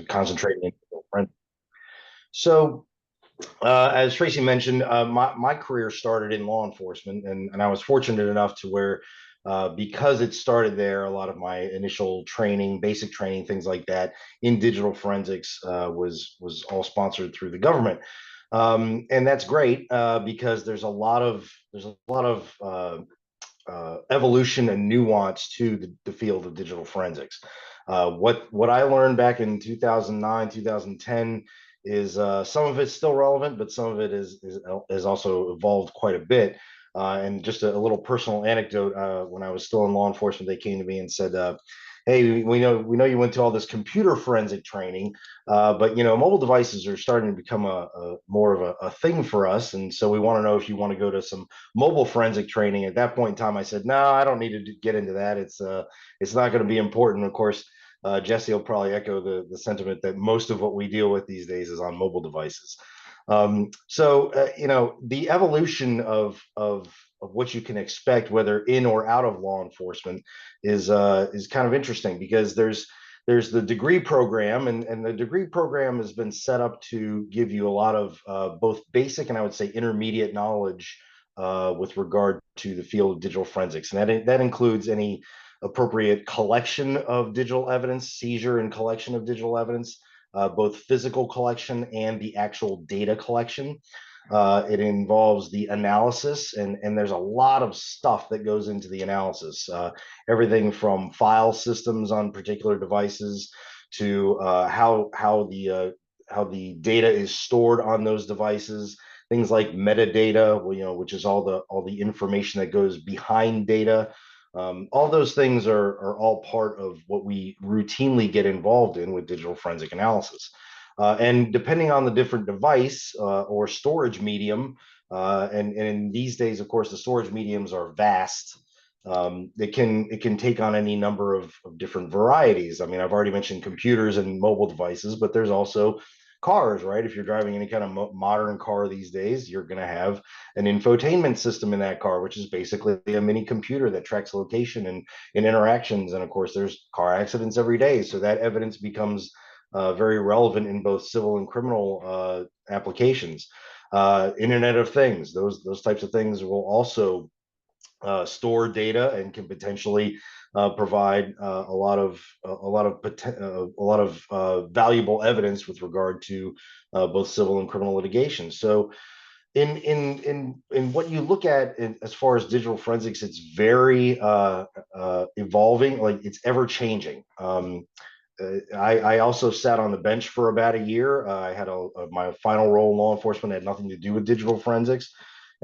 concentrating in forensics. So, as Tracy mentioned, my career started in law enforcement, and I was fortunate enough to where, because it started there, a lot of my initial training, basic training, things like that, in digital forensics was all sponsored through the government, and that's great because there's a lot of evolution and nuance to the field of digital forensics. What I learned back in 2009, 2010 is some of it's still relevant, but some of it is also evolved quite a bit. And just a little personal anecdote: when I was still in law enforcement, they came to me and said, "Hey, we know you went to all this computer forensic training, but mobile devices are starting to become a more of a thing for us, and so we want to know if you want to go to some mobile forensic training." At that point in time, I said, "No, I don't need to get into that. It's not going to be important." Of course, Jesse will probably echo the sentiment that most of what we deal with these days is on mobile devices. The evolution of what you can expect, whether in or out of law enforcement, is kind of interesting because there's the degree program, and the degree program has been set up to give you a lot of both basic and I would say intermediate knowledge with regard to the field of digital forensics, and that includes any appropriate collection of digital evidence, seizure and collection of digital evidence, both physical collection and the actual data collection. It involves the analysis, and there's a lot of stuff that goes into the analysis. Everything from file systems on particular devices to how the data is stored on those devices. Things like metadata, which is all the information that goes behind data. All those things are all part of what we routinely get involved in with digital forensic analysis. And depending on the different device or storage medium, and in these days, of course, the storage mediums are vast. It can take on any number of different varieties. I mean, I've already mentioned computers and mobile devices, but there's also cars, right? If you're driving any kind of modern car these days, you're going to have an infotainment system in that car, which is basically a mini computer that tracks location and interactions. And of course, there's car accidents every day, so that evidence becomes very relevant in both civil and criminal applications. Internet of Things, those types of things will also store data and can potentially provide a lot of valuable evidence with regard to both civil and criminal litigation. So in what you look at as far as digital forensics, it's very evolving, like it's ever changing. I also sat on the bench for about a year. I had my final role in law enforcement had nothing to do with digital forensics.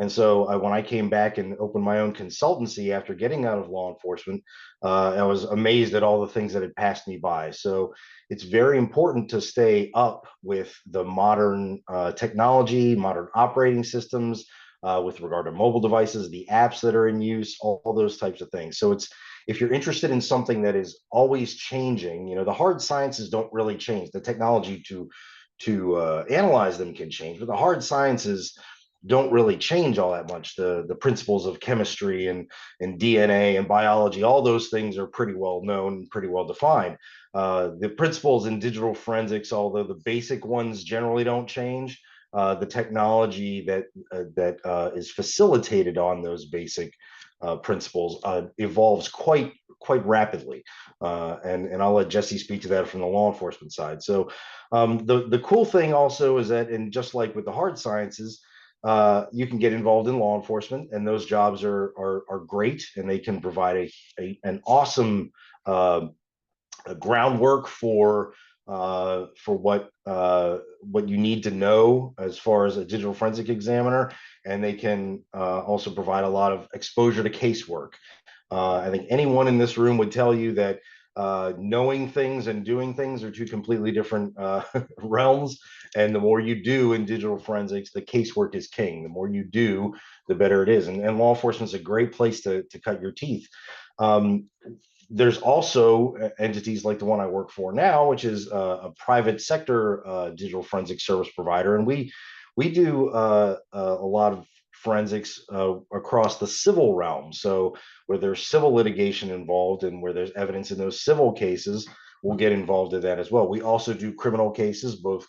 And so when I came back and opened my own consultancy after getting out of law enforcement, I was amazed at all the things that had passed me by. So it's very important to stay up with the modern technology, modern operating systems with regard to mobile devices, the apps that are in use, all those types of things. So if you're interested in something that is always changing, the hard sciences don't really change. The technology to analyze them can change, but the hard sciences don't really change all that much. The principles of chemistry and DNA and biology, all those things are pretty well known, pretty well defined. The principles in digital forensics, although the basic ones generally don't change, the technology that is facilitated on those basic principles evolves quite rapidly, and I'll let Jesse speak to that from the law enforcement side. So the cool thing also is that, and just like with the hard sciences, you can get involved in law enforcement, and those jobs are great, and they can provide an awesome groundwork for what you need to know as far as a digital forensic examiner, and they can also provide a lot of exposure to casework. I think anyone in this room would tell you that knowing things and doing things are two completely different realms. And the more you do in digital forensics, the casework is king. The more you do, the better it is. And law enforcement is a great place to cut your teeth. There's also entities like the one I work for now, which is a private sector digital forensic service provider, and we do a lot of forensics across the civil realm. So where there's civil litigation involved and where there's evidence in those civil cases, we'll get involved in that as well. We also do criminal cases, both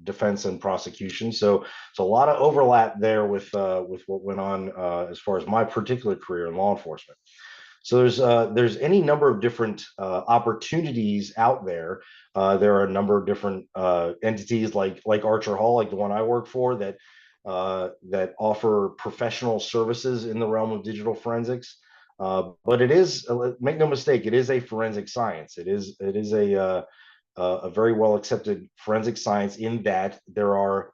defense and prosecution. So a lot of overlap there with what went on as far as my particular career in law enforcement. So there's any number of different opportunities out there. There are a number of different entities like Archer Hall, like the one I work for, that offer professional services in the realm of digital forensics. But it is, make no mistake, it is a forensic science. It is a very well accepted forensic science in that there are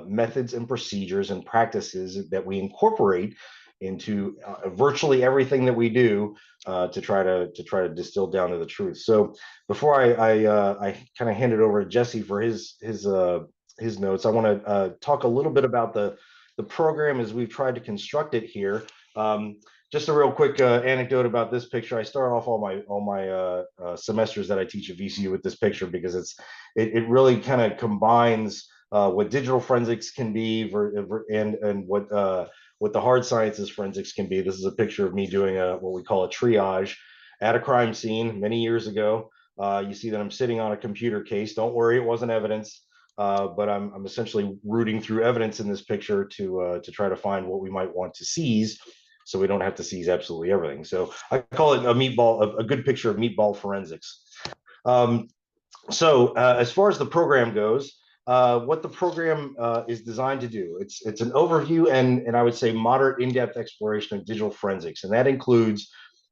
methods and procedures and practices that we incorporate into virtually everything that we do to try to distill down to the truth. So before I kind of hand it over to Jesse for his notes, I want to talk a little bit about the program as we've tried to construct it here. Just a real quick anecdote about this picture. I start off all my semesters that I teach at VCU with this picture because it really kind of combines what digital forensics can be and what the hard sciences forensics can be. This is a picture of me doing what we call a triage at a crime scene many years ago. You see that I'm sitting on a computer case. Don't worry, it wasn't evidence. But I'm essentially rooting through evidence in this picture to try to find what we might want to seize, so we don't have to seize absolutely everything. So I call it a good picture of meatball forensics. As far as the program goes, what the program is designed to do, it's an overview and I would say moderate in-depth exploration of digital forensics, and that includes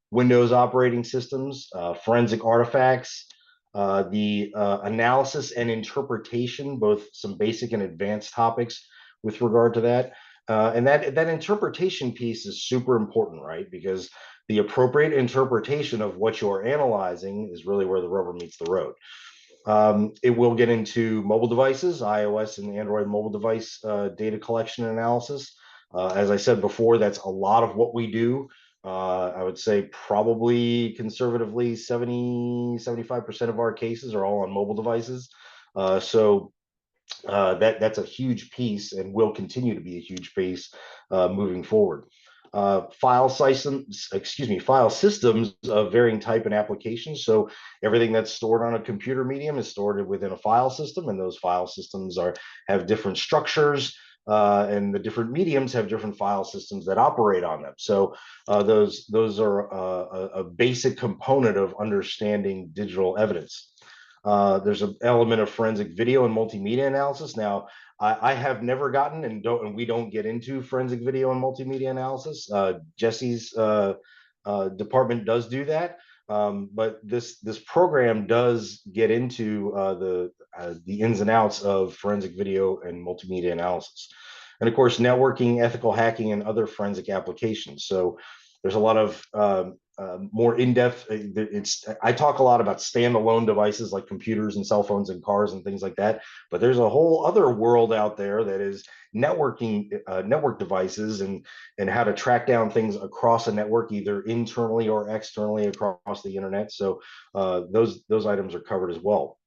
Windows operating systems, forensic artifacts, the analysis and interpretation, both some basic and advanced topics with regard to that. And that interpretation piece is super important, right? Because the appropriate interpretation of what you're analyzing is really where the rubber meets the road. It will get into mobile devices, iOS and Android mobile device data collection and analysis. As I said before, that's a lot of what we do. I would say probably conservatively 75% of our cases are all on mobile devices. That's a huge piece and will continue to be a huge piece moving forward. File systems of varying type and applications. So everything that's stored on a computer medium is stored within a file system, and those file systems have different structures, and the different mediums have different file systems that operate on them. So those are a basic component of understanding digital evidence. There's an element of forensic video and multimedia analysis. Now, I have never gotten and we don't get into forensic video and multimedia analysis. Jesse's department does do that, but this program does get into the ins and outs of forensic video and multimedia analysis, and of course, networking, ethical hacking, and other forensic applications. So there's a lot of more in-depth. I talk a lot about standalone devices like computers and cell phones and cars and things like that, but there's a whole other world out there that is networking, network devices, and how to track down things across a network, either internally or externally across the internet. So those items are covered as well.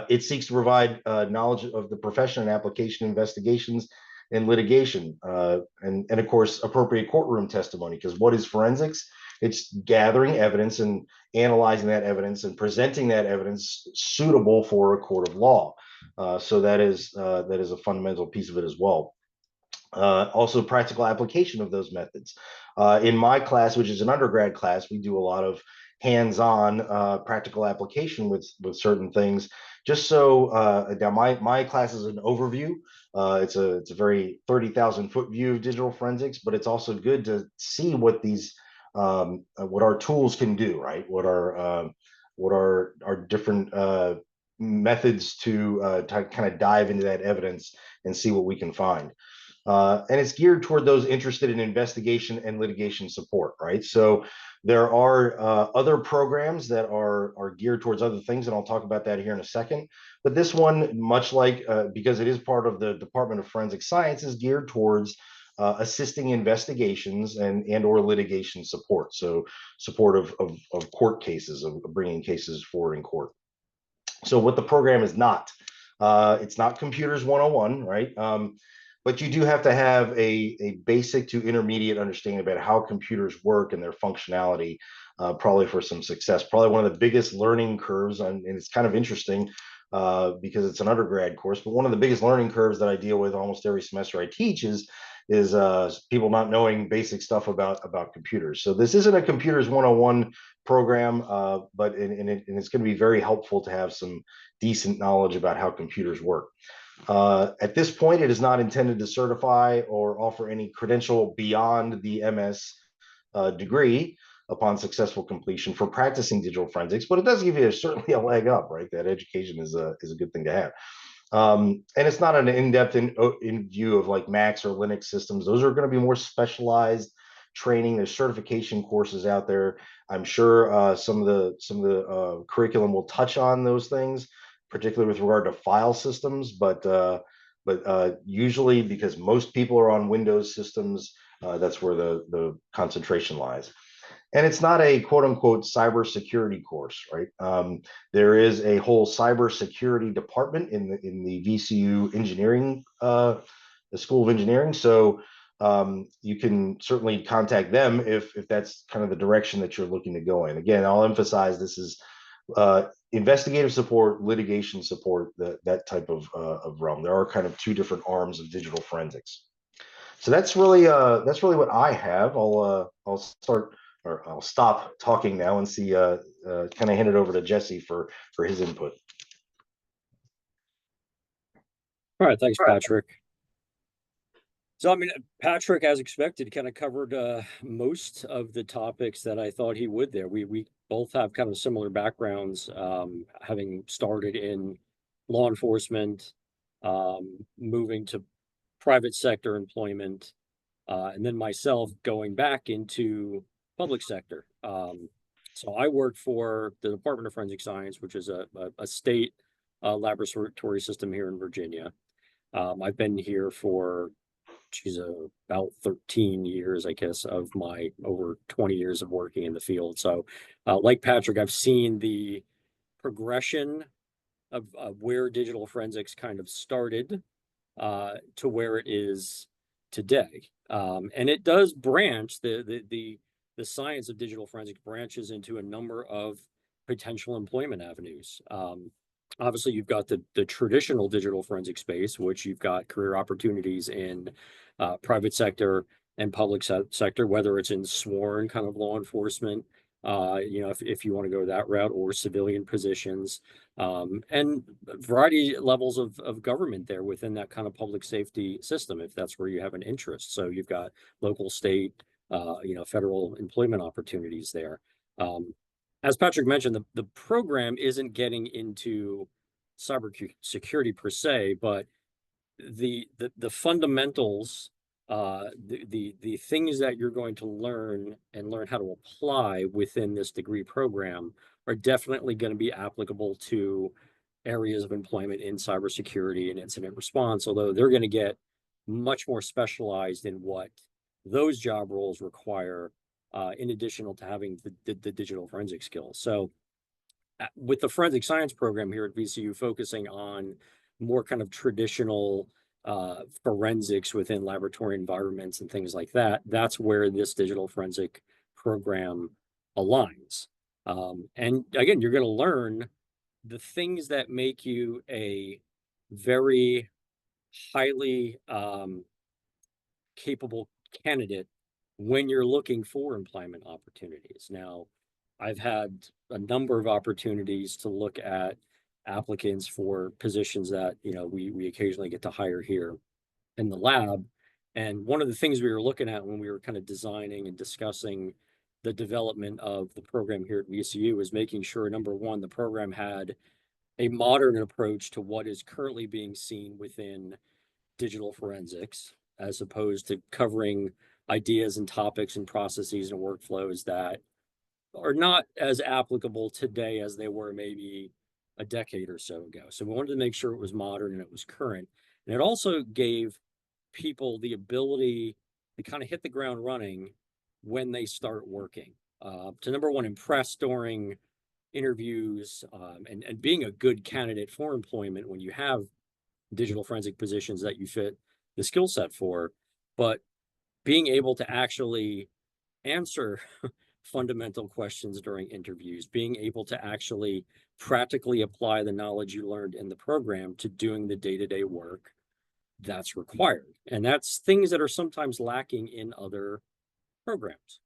It seeks to provide knowledge of the profession and application investigations and litigation, and of course appropriate courtroom testimony, because what is forensics? It's gathering evidence and analyzing that evidence and presenting that evidence suitable for a court of law. So that is a fundamental piece of it as well. Also, practical application of those methods. In my class, which is an undergrad class, we do a lot of hands-on practical application with certain things. Just so now, my class is an overview. It's a very 30,000-foot view of digital forensics, but it's also good to see what what our tools can do, right? What are our different methods to kind of dive into that evidence and see what we can find. And it's geared toward those interested in investigation and litigation support, right? So there are other programs that are geared towards other things, and I'll talk about that here in a second. But this one, much like, because it is part of the Department of Forensic Science, is geared towards assisting investigations and or litigation support. So support of court cases, of bringing cases forward in court. So what the program is not, it's not computers 101, right? But you do have to have a basic to intermediate understanding about how computers work and their functionality probably for some success. Probably one of the biggest learning curves, and it's kind of interesting because it's an undergrad course, but one of the biggest learning curves that I deal with almost every semester I teach is people not knowing basic stuff about computers. So this isn't a computers 101 program, but it's going to be very helpful to have some decent knowledge about how computers work. At this point, it is not intended to certify or offer any credential beyond the MS degree upon successful completion for practicing digital forensics, but it does give you certainly a leg up, right? That education is a good thing to have. And it's not an in-depth in view of like Macs or Linux systems. Those are going to be more specialized training. There's certification courses out there. I'm sure some of the curriculum will touch on those things, particularly with regard to file systems. But usually, because most people are on Windows systems, that's where the concentration lies. And it's not a quote unquote cybersecurity course, right? There is a whole cybersecurity department in the VCU engineering, the School of Engineering. So you can certainly contact them if that's kind of the direction that you're looking to go in. Again, I'll emphasize this is investigative support, litigation support, that type of realm. There are kind of two different arms of digital forensics. So that's really what I have. I'll start, or I'll stop talking now and see kind of hand it over to Jesse for his input. All right, thanks, Patrick. So, I mean, Patrick, as expected, kind of covered most of the topics that I thought he would there. We both have kind of similar backgrounds, having started in law enforcement, moving to private sector employment, and then myself going back into public sector. So I worked for the Department of Forensic Science, which is a state laboratory system here in Virginia. I've been here for about 13 years, I guess, of my over 20 years of working in the field. So like Patrick, I've seen the progression of where digital forensics kind of started to where it is today. And it does branch, the science of digital forensics branches into a number of potential employment avenues. Obviously, you've got the traditional digital forensic space, which you've got career opportunities in private sector and public sector, whether it's in sworn kind of law enforcement, if you want to go that route, or civilian positions, and variety levels of government there within that kind of public safety system, if that's where you have an interest. So you've got local, state, federal employment opportunities there. As Patrick mentioned, the program isn't getting into cyber security per se, but the fundamentals, the things that you're going to learn and learn how to apply within this degree program are definitely going to be applicable to areas of employment in cybersecurity and incident response, although they're going to get much more specialized in what those job roles require, in addition to having the digital forensic skills. So with the forensic science program here at VCU focusing on more kind of traditional forensics within laboratory environments and things like that, that's where this digital forensic program aligns. And again, you're going to learn the things that make you a very highly capable candidate when you're looking for employment opportunities. Now, I've had a number of opportunities to look at applicants for positions that we occasionally get to hire here in the lab. And one of the things we were looking at when we were kind of designing and discussing the development of the program here at VCU was making sure, number one, the program had a modern approach to what is currently being seen within digital forensics, as opposed to covering ideas and topics and processes and workflows that are not as applicable today as they were maybe a decade or so ago. So we wanted to make sure it was modern and it was current. And it also gave people the ability to kind of hit the ground running when they start working, to number one, impress during interviews, and being a good candidate for employment when you have digital forensic positions that you fit the skill set for, but being able to actually answer fundamental questions during interviews, being able to actually practically apply the knowledge you learned in the program to doing the day-to-day work that's required. And that's things that are sometimes lacking in other programs.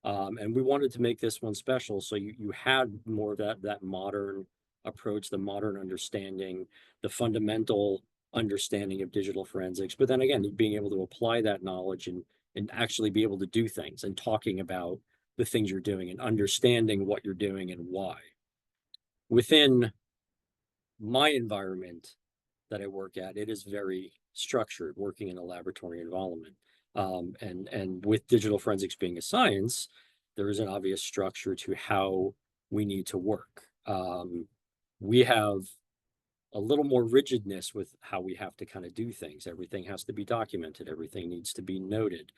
And we wanted to make this one special, so you had more of that modern approach, the modern understanding, the fundamental understanding of digital forensics, but then again, being able to apply that knowledge and actually be able to do things and talking about the things you're doing and understanding what you're doing and why. Within my environment that I work at, it is very structured, working in a laboratory environment. And with digital forensics being a science, there is an obvious structure to how we need to work. We have a little more rigidness with how we have to kind of do things. Everything has to be documented. Everything needs to be noted.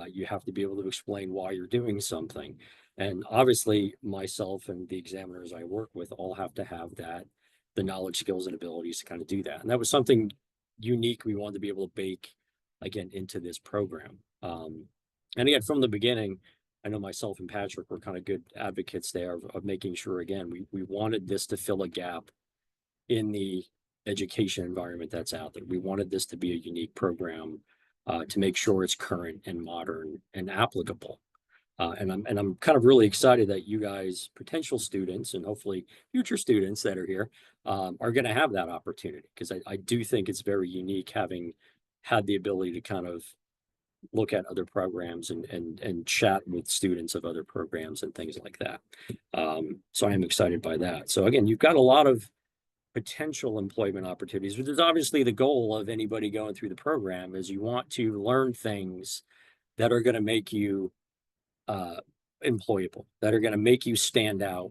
You have to be able to explain why you're doing something. And obviously myself and the examiners I work with all have to have the knowledge, skills, and abilities to kind of do that. And that was something unique we wanted to be able to bake, again, into this program. And again, from the beginning, I know myself and Patrick were kind of good advocates there of making sure, again, we wanted this to fill a gap in the education environment that's out there. We wanted this to be a unique program to make sure it's current and modern and applicable. And I'm kind of really excited that you guys, potential students and hopefully future students that are here, are going to have that opportunity, because I do think it's very unique having had the ability to kind of look at other programs and chat with students of other programs and things like that. So I am excited by that. So again, you've got a lot of potential employment opportunities, which is obviously the goal of anybody going through the program, is you want to learn things that are going to make you employable, that are going to make you stand out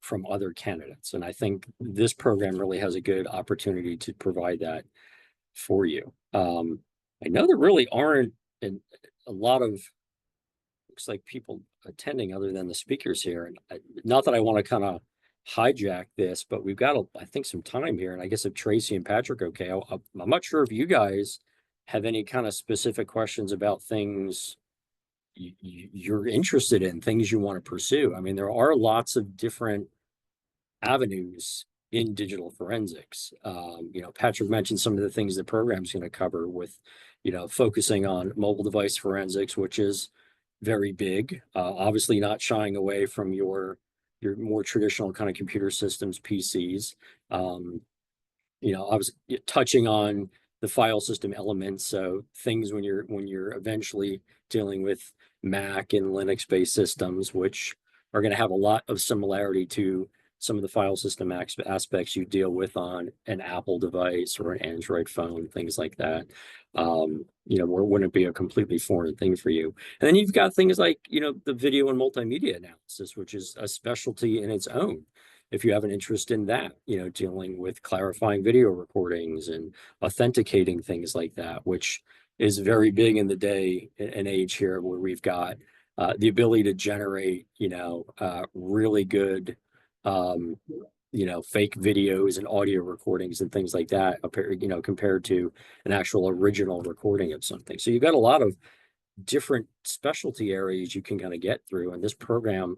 from other candidates. And I think this program really has a good opportunity to provide that for you. I know there really aren't a lot of, looks like, people attending other than the speakers here. And not that I want to kind of hijack this, but we've got, I think, some time here. And I guess if Tracy and Patrick, okay, I'm not sure if you guys have any kind of specific questions about things you're interested in, things you want to pursue. I mean, there are lots of different avenues in digital forensics. Patrick mentioned some of the things the program's going to cover with, focusing on mobile device forensics, which is very big. Obviously not shying away from your more traditional kind of computer systems, PCs. I was touching on the file system elements. So things when you're eventually dealing with Mac and Linux-based systems, which are going to have a lot of similarity to some of the file system aspects you deal with on an Apple device or an Android phone, things like that. Wouldn't be a completely foreign thing for you. And then you've got things like, the video and multimedia analysis, which is a specialty in its own. If you have an interest in that, dealing with clarifying video recordings and authenticating things like that, which is very big in the day and age here, where we've got the ability to generate, really good, fake videos and audio recordings and things like that, compared to an actual original recording of something. So you've got a lot of different specialty areas you can kind of get through. And this program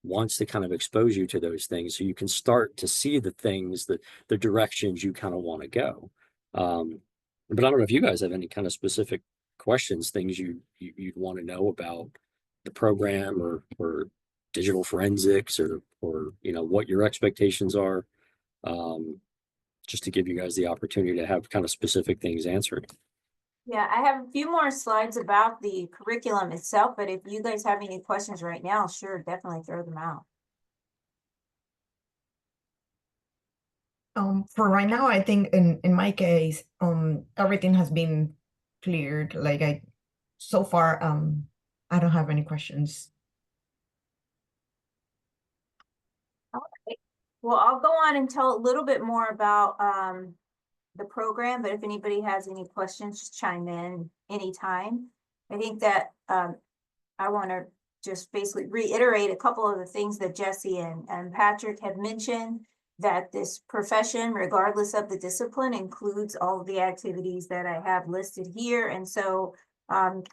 wants to kind of expose you to those things so you can start to see the things, the directions you kind of want to go. But I don't know if you guys have any kind of specific questions, things you'd want to know about the program or digital forensics or what your expectations are, just to give you guys the opportunity to have kind of specific things answered. Yeah, I have a few more slides about the curriculum itself, but if you guys have any questions right now, sure, definitely throw them out. For right now, I think in my case, everything has been cleared. Like so far, I don't have any questions. All right. Well, I'll go on and tell a little bit more about the program, but if anybody has any questions, just chime in anytime. I think that I want to just basically reiterate a couple of the things that Jesse and Patrick have mentioned, that this profession, regardless of the discipline, includes all of the activities that I have listed here. And so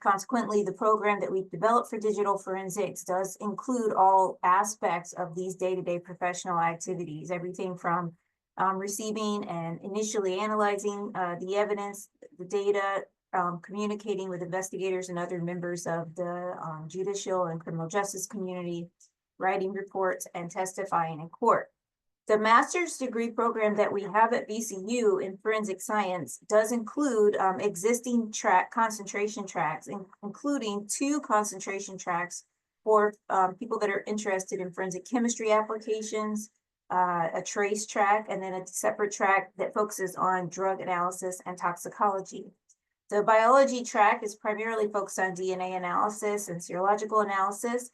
Consequently, the program that we've developed for digital forensics does include all aspects of these day-to-day professional activities, everything from receiving and initially analyzing the evidence, the data, communicating with investigators and other members of the judicial and criminal justice community, writing reports, and testifying in court. The master's degree program that we have at VCU in forensic science does include existing concentration tracks, including 2 concentration tracks for people that are interested in forensic chemistry applications, a trace track, and then a separate track that focuses on drug analysis and toxicology. The biology track is primarily focused on DNA analysis and serological analysis.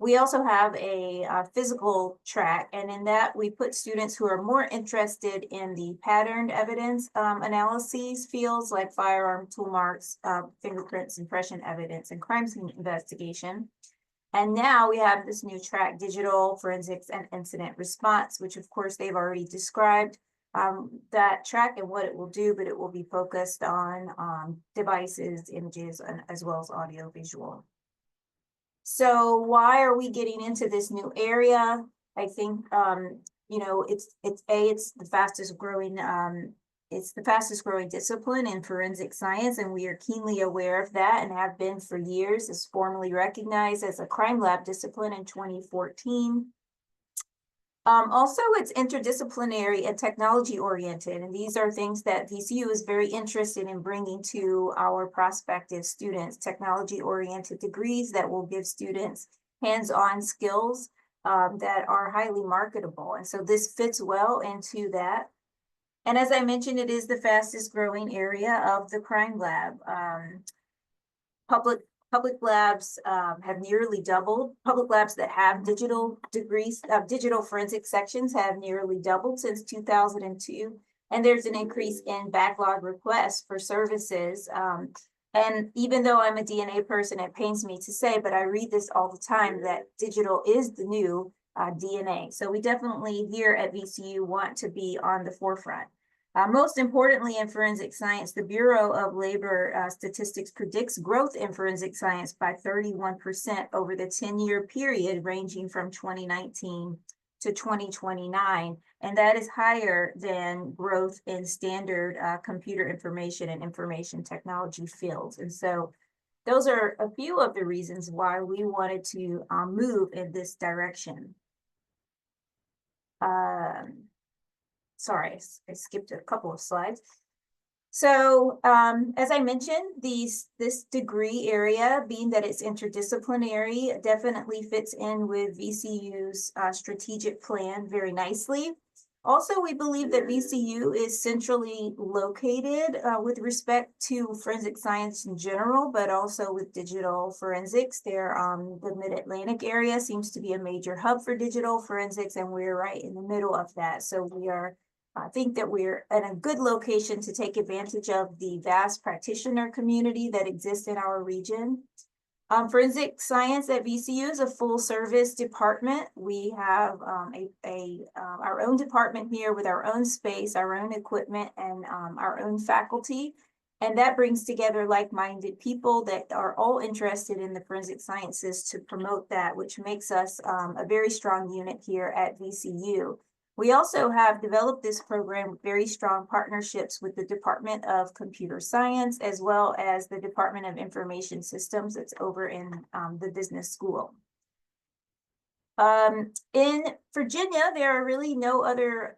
We also have a physical track, and in that we put students who are more interested in the patterned evidence analyses fields like firearm tool marks, fingerprints, impression evidence, and crime scene investigation. And now we have this new track, digital forensics and incident response, which of course they've already described that track and what it will do, but it will be focused on devices, images, and as well as audio visual. So why are we getting into this new area? I think, you know, it's the fastest growing discipline in forensic science, and we are keenly aware of that and have been for years. It's formally recognized as a crime lab discipline in 2014. Also, it's interdisciplinary and technology oriented, and these are things that VCU is very interested in bringing to our prospective students, technology oriented degrees that will give students hands-on skills that are highly marketable. And so this fits well into that. And as I mentioned, it is the fastest growing area of the crime lab. Public labs have nearly doubled. Public labs that have digital degrees, digital forensic sections have nearly doubled since 2002. And there's an increase in backlog requests for services. And even though I'm a DNA person, it pains me to say, but I read this all the time, that digital is the new DNA. So we definitely here at VCU want to be on the forefront. Most importantly, in forensic science, the Bureau of Labor Statistics predicts growth in forensic science by 31% over the 10-year period ranging from 2019 to 2029. And that is higher than growth in standard computer information and information technology fields. And so those are a few of the reasons why we wanted to move in this direction. Sorry, I skipped a couple of slides. So as I mentioned, this degree area, being that it's interdisciplinary, definitely fits in with VCU's strategic plan very nicely. Also, we believe that VCU is centrally located with respect to forensic science in general, but also with digital forensics. The Mid-Atlantic area seems to be a major hub for digital forensics, and we're right in the middle of that. So I think that we're in a good location to take advantage of the vast practitioner community that exists in our region. Forensic science at VCU is a full service department. We have our own department here with our own space, our own equipment, and our own faculty. And that brings together like-minded people that are all interested in the forensic sciences to promote that, which makes us a very strong unit here at VCU. We also have developed this program with very strong partnerships with the Department of Computer Science, as well as the Department of Information Systems that's over in the business school. In Virginia, there are really no other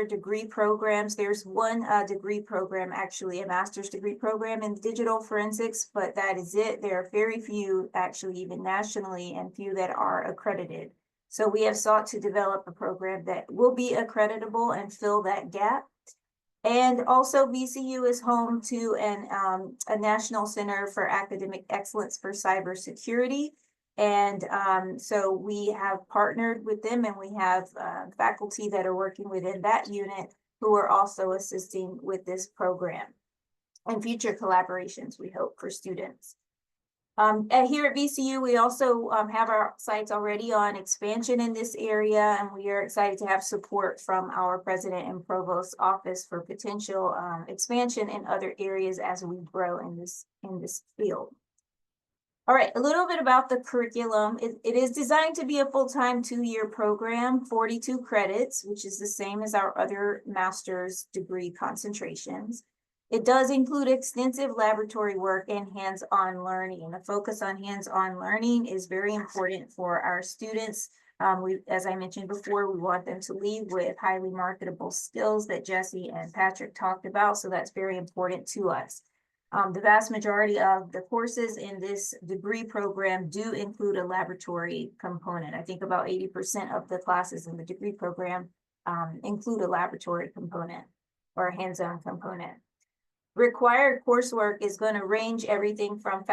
degree programs. There's one degree program, actually a master's degree program in digital forensics, but that is it. There are very few, actually even nationally, and few that are accredited. So we have sought to develop a program that will be accreditable and fill that gap. And also VCU is home to a National Center for Academic Excellence for Cybersecurity. And so we have partnered with them, and we have faculty that are working within that unit who are also assisting with this program and future collaborations, we hope, for students. Here at VCU, we also have our sights already on expansion in this area, and we are excited to have support from our president and provost's office for potential expansion in other areas as we grow in this field. All right, a little bit about the curriculum. It is designed to be a full-time 2-year program, 42 credits, which is the same as our other master's degree concentrations. It does include extensive laboratory work and hands-on learning. The focus on hands-on learning is very important for our students. As I mentioned before, we want them to leave with highly marketable skills that Jesse and Patrick talked about, so that's very important to us. The vast majority of the courses in this degree program do include a laboratory component. I think about 80% of the classes in the degree program include a laboratory component or a hands-on component. Required coursework is going to range everything from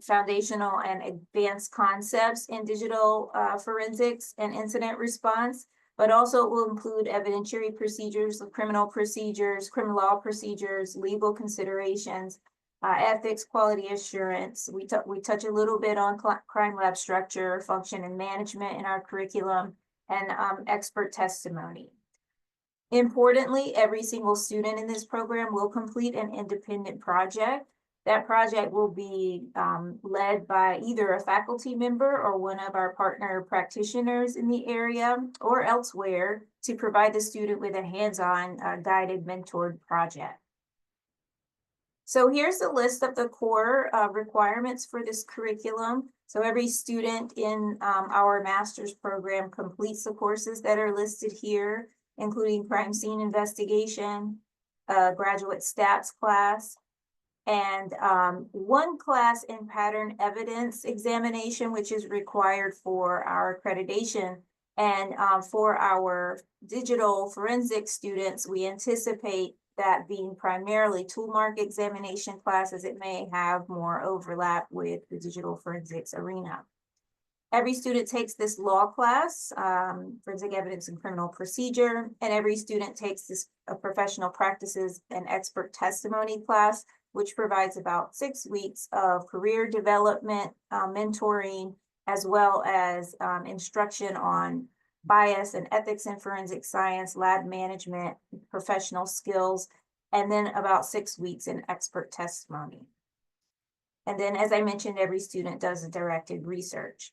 foundational and advanced concepts in digital forensics and incident response, but also will include evidentiary procedures, criminal law procedures, legal considerations, ethics, quality assurance. We touch a little bit on crime lab structure, function, and management in our curriculum, and expert testimony. Importantly, every single student in this program will complete an independent project. That project will be led by either a faculty member or one of our partner practitioners in the area or elsewhere to provide the student with a hands-on guided mentored project. So here's the list of the core requirements for this curriculum. So every student in our master's program completes the courses that are listed here, including crime scene investigation, graduate stats class, and one class in pattern evidence examination, which is required for our accreditation. And for our digital forensics students, we anticipate that being primarily tool mark examination classes, it may have more overlap with the digital forensics arena. Every student takes this law class, forensic evidence and criminal procedure, and every student takes this professional practices and expert testimony class, which provides about 6 weeks of career development, mentoring, as well as instruction on bias and ethics in forensic science, lab management, professional skills, and then about 6 weeks in expert testimony. And then, as I mentioned, every student does a directed research.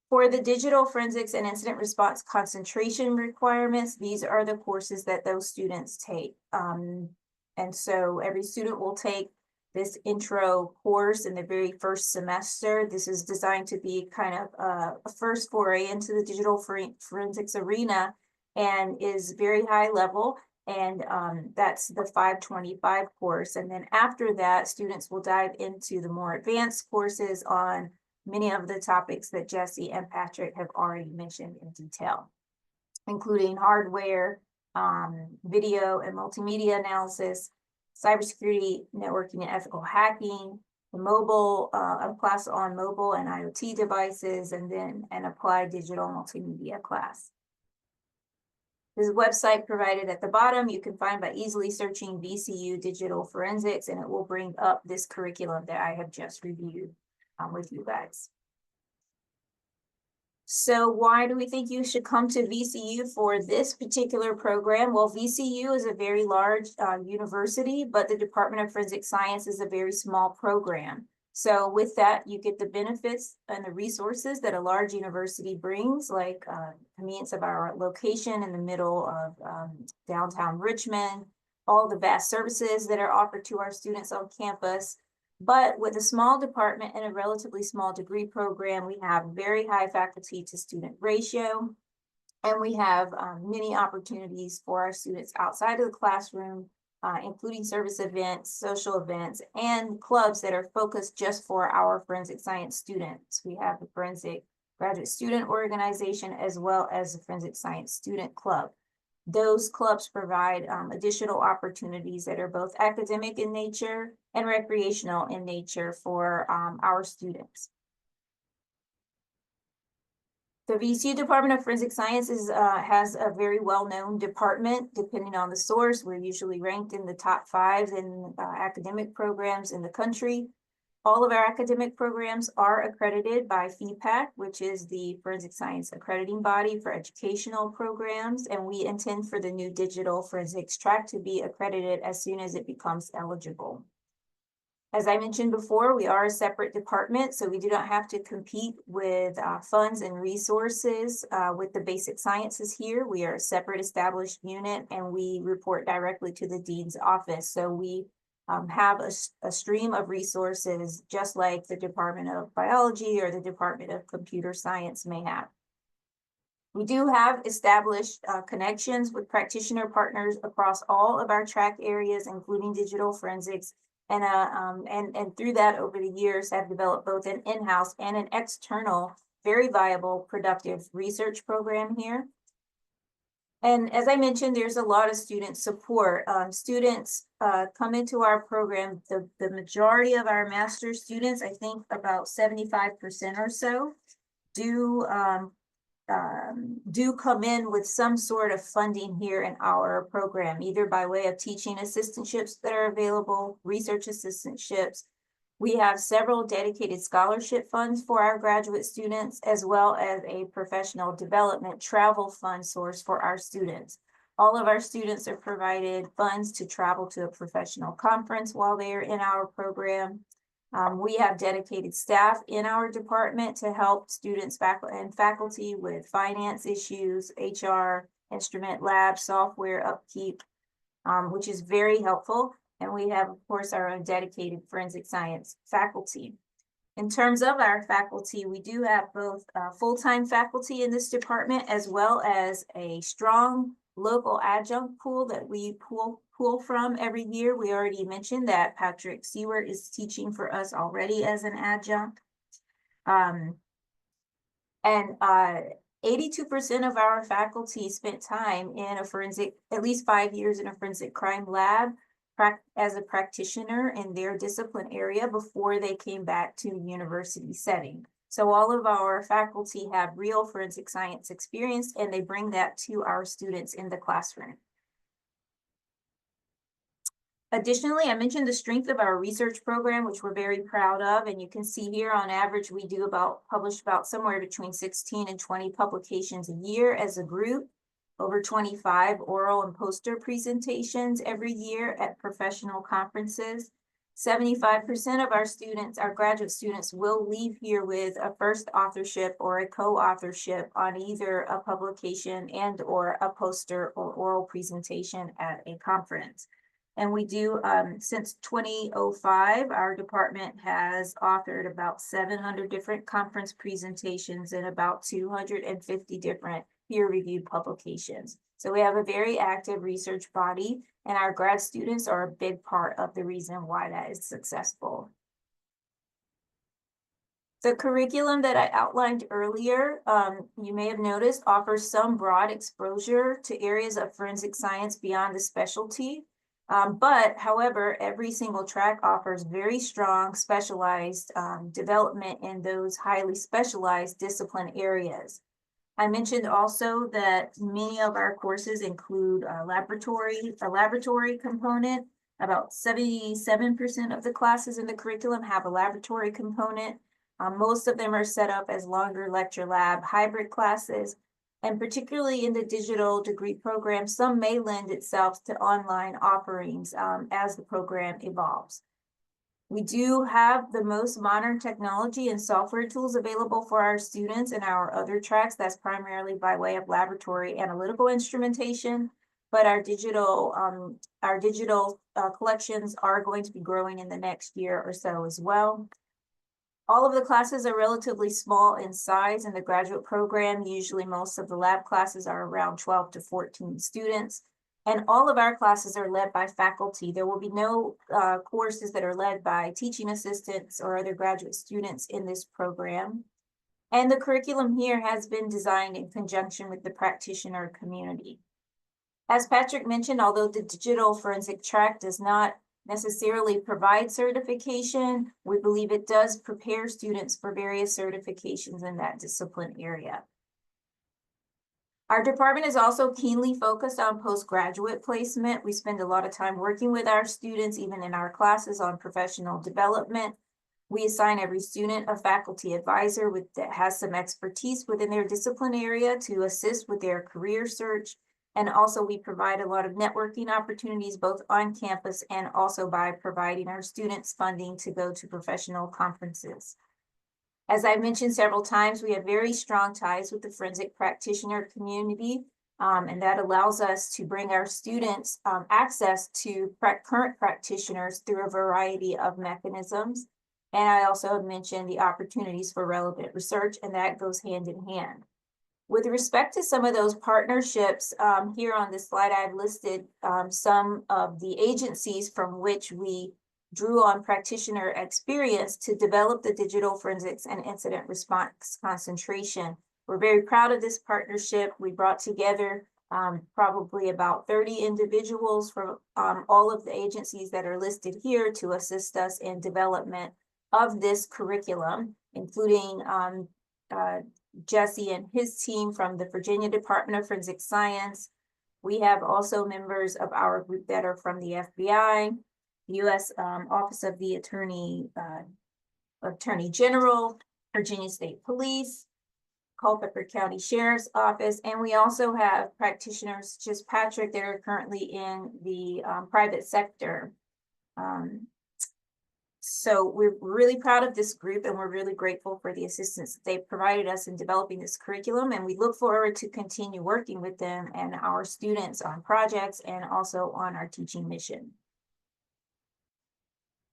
For the digital forensics and incident response concentration requirements, these are the courses that those students take. And so every student will take this intro course in the very first semester. This is designed to be kind of a first foray into the digital forensics arena and is very high level. And that's the 525 course. And then after that, students will dive into the more advanced courses on many of the topics that Jesse and Patrick have already mentioned in detail, including hardware, video and multimedia analysis, cybersecurity, networking and ethical hacking, the mobile, a class on mobile and IoT devices, and then an applied digital multimedia class. This website provided at the bottom, you can find by easily searching VCU Digital Forensics, and it will bring up this curriculum that I have just reviewed with you guys. So why do we think you should come to VCU for this particular program? Well, VCU is a very large university, but the Department of Forensic Science is a very small program. So with that, you get the benefits and the resources that a large university brings, like convenience of our location in the middle of downtown Richmond, all the vast services that are offered to our students on campus. But with a small department and a relatively small degree program, we have very high faculty to student ratio, and we have many opportunities for our students outside of the classroom, including service events, social events, and clubs that are focused just for our forensic science students. We have the Forensic Graduate Student Organization as well as the Forensic Science Student Club. Those clubs provide additional opportunities that are both academic in nature and recreational in nature for our students. The VCU Department of Forensic Sciences has a very well-known department. Depending on the source, we're usually ranked in the top 5 in academic programs in the country. All of our academic programs are accredited by FEPAC, which is the forensic science accrediting body for educational programs, and we intend for the new digital forensics track to be accredited as soon as it becomes eligible. As I mentioned before, we are a separate department, so we do not have to compete with funds and resources with the basic sciences here. We are a separate established unit, and we report directly to the dean's office. So we have a stream of resources, just like the Department of Biology or the Department of Computer Science may have. We do have established connections with practitioner partners across all of our track areas, including digital forensics, and through that, over the years, have developed both an in-house and an external, very viable, productive research program here. And as I mentioned, there's a lot of student support. Students come into our program, the majority of our master's students, I think about 75% or so, do come in with some sort of funding here in our program, either by way of teaching assistantships that are available, research assistantships. We have several dedicated scholarship funds for our graduate students, as well as a professional development travel fund source for our students. All of our students are provided funds to travel to a professional conference while they are in our program. We have dedicated staff in our department to help students and faculty with finance issues, HR, instrument lab, software upkeep, which is very helpful. And we have, of course, our own dedicated forensic science faculty. In terms of our faculty, we do have both full-time faculty in this department, as well as a strong local adjunct pool that we pull from every year. We already mentioned that Patrick Seward is teaching for us already as an adjunct. 82% of our faculty spent time in a forensic, at least 5 years in a forensic crime lab as a practitioner in their discipline area before they came back to university setting. So all of our faculty have real forensic science experience, and they bring that to our students in the classroom. Additionally, I mentioned the strength of our research program, which we're very proud of. And you can see here on average, we do publish about somewhere between 16 and 20 publications a year as a group, over 25 oral and poster presentations every year at professional conferences. 75% of our students, our graduate students, will leave here with a first authorship or a co-authorship on either a publication and or a poster or oral presentation at a conference. And we do, since 2005, our department has authored about 700 different conference presentations and about 250 different peer-reviewed publications. So we have a very active research body, and our grad students are a big part of the reason why that is successful. The curriculum that I outlined earlier, you may have noticed, offers some broad exposure to areas of forensic science beyond the specialty. But however, every single track offers very strong specialized development in those highly specialized discipline areas. I mentioned also that many of our courses include a laboratory component. About 77% of the classes in the curriculum have a laboratory component. Most of them are set up as longer lecture lab hybrid classes. And particularly in the digital degree program, some may lend itself to online offerings as the program evolves. We do have the most modern technology and software tools available for our students in our other tracks. That's primarily by way of laboratory analytical instrumentation, but our digital collections are going to be growing in the next year or so as well. All of the classes are relatively small in size in the graduate program. Usually most of the lab classes are around 12 to 14 students. And all of our classes are led by faculty. There will be no courses that are led by teaching assistants or other graduate students in this program. And the curriculum here has been designed in conjunction with the practitioner community. As Patrick mentioned, although the digital forensic track does not necessarily provide certification, we believe it does prepare students for various certifications in that discipline area. Our department is also keenly focused on postgraduate placement. We spend a lot of time working with our students, even in our classes, on professional development. We assign every student a faculty advisor that has some expertise within their discipline area to assist with their career search. And also we provide a lot of networking opportunities both on campus and also by providing our students funding to go to professional conferences. As I've mentioned several times, we have very strong ties with the forensic practitioner community, and that allows us to bring our students access to current practitioners through a variety of mechanisms. And I also have mentioned the opportunities for relevant research, and that goes hand in hand. With respect to some of those partnerships, here on this slide, I've listed some of the agencies from which we drew on practitioner experience to develop the digital forensics and incident response concentration. We're very proud of this partnership. We brought together probably about 30 individuals from all of the agencies that are listed here to assist us in development of this curriculum, including Jesse and his team from the Virginia Department of Forensic Science. We have also members of our group that are from the FBI, the U.S. Office of the Attorney General, Virginia State Police, Culpeper County Sheriff's Office, and we also have practitioners, just Patrick, that are currently in the private sector. So we're really proud of this group, and we're really grateful for the assistance that they've provided us in developing this curriculum, and we look forward to continue working with them and our students on projects and also on our teaching mission.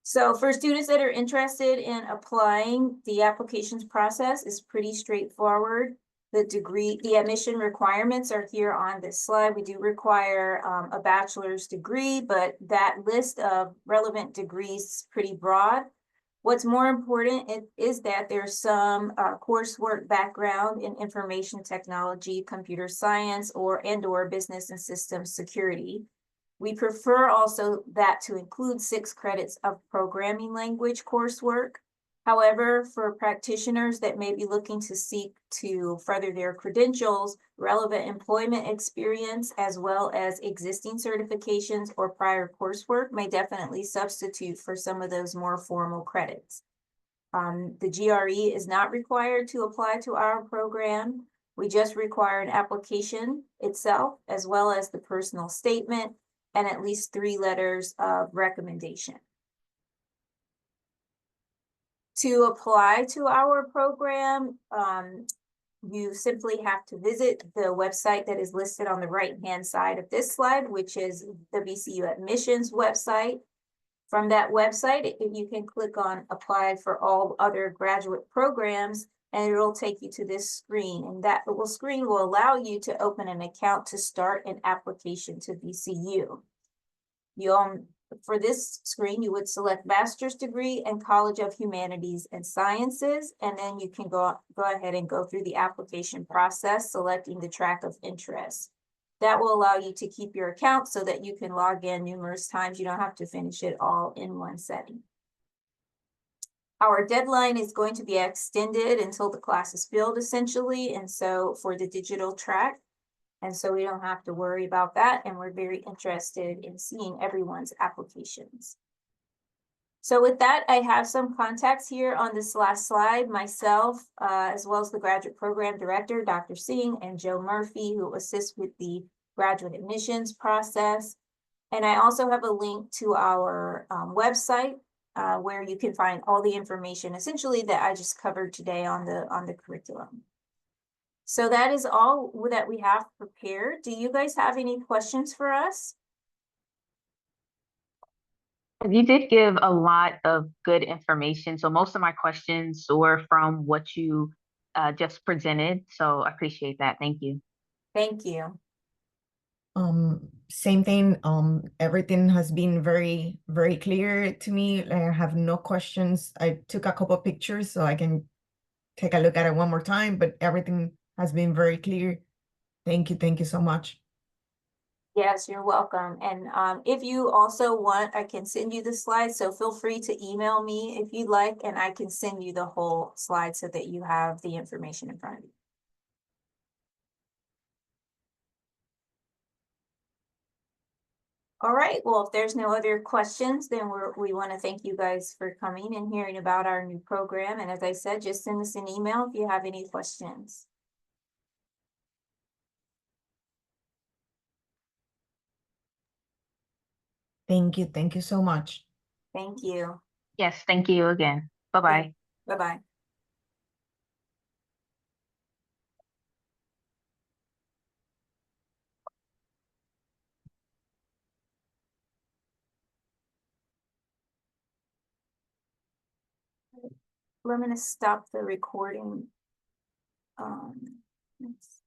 So for students that are interested in applying, the applications process is pretty straightforward. The admission requirements are here on this slide. We do require a bachelor's degree, but that list of relevant degrees is pretty broad. What's more important is that there's some coursework background in information technology, computer science, or business and systems security. We prefer also that to include 6 credits of programming language coursework. However, for practitioners that may be looking to seek to further their credentials, relevant employment experience, as well as existing certifications or prior coursework may definitely substitute for some of those more formal credits. The GRE is not required to apply to our program. We just require an application itself, as well as the personal statement and at least 3 letters of recommendation. To apply to our program, you simply have to visit the website that is listed on the right-hand side of this slide, which is the VCU admissions website. From that website, you can click on apply for all other graduate programs, and it'll take you to this screen. And that little screen will allow you to open an account to start an application to VCU. For this screen, you would select master's degree and College of Humanities and Sciences, and then you can go ahead and go through the application process, selecting the track of interest. That will allow you to keep your account so that you can log in numerous times. You don't have to finish it all in one setting. Our deadline is going to be extended until the class is filled, essentially, and so for the digital track. And so we don't have to worry about that. And we're very interested in seeing everyone's applications. So with that, I have some contacts here on this last slide, myself, as well as the graduate program director, Dr. Singh, and Joe Murphy, who assist with the graduate admissions process. And I also have a link to our website where you can find all the information essentially that I just covered today on the curriculum. So that is all that we have prepared. Do you guys have any questions for us? You did give a lot of good information. So most of my questions were from what you just presented. So I appreciate that. Thank you. Thank you. Same thing. Everything has been very, very clear to me. I have no questions. I took a couple of pictures so I can take a look at it one more time, but everything has been very clear. Thank you. Thank you so much. Yes, you're welcome. And if you also want, I can send you the slides. So feel free to email me if you'd like, and I can send you the whole slide so that you have the information in front of you. All right, well, if there's no other questions, then we want to thank you guys for coming and hearing about our new program. And as I said, just send us an email if you have any questions. Thank you. Thank you so much. Thank you. Yes, thank you again. Bye-bye. Bye-bye. I'm gonna stop the recording. Let's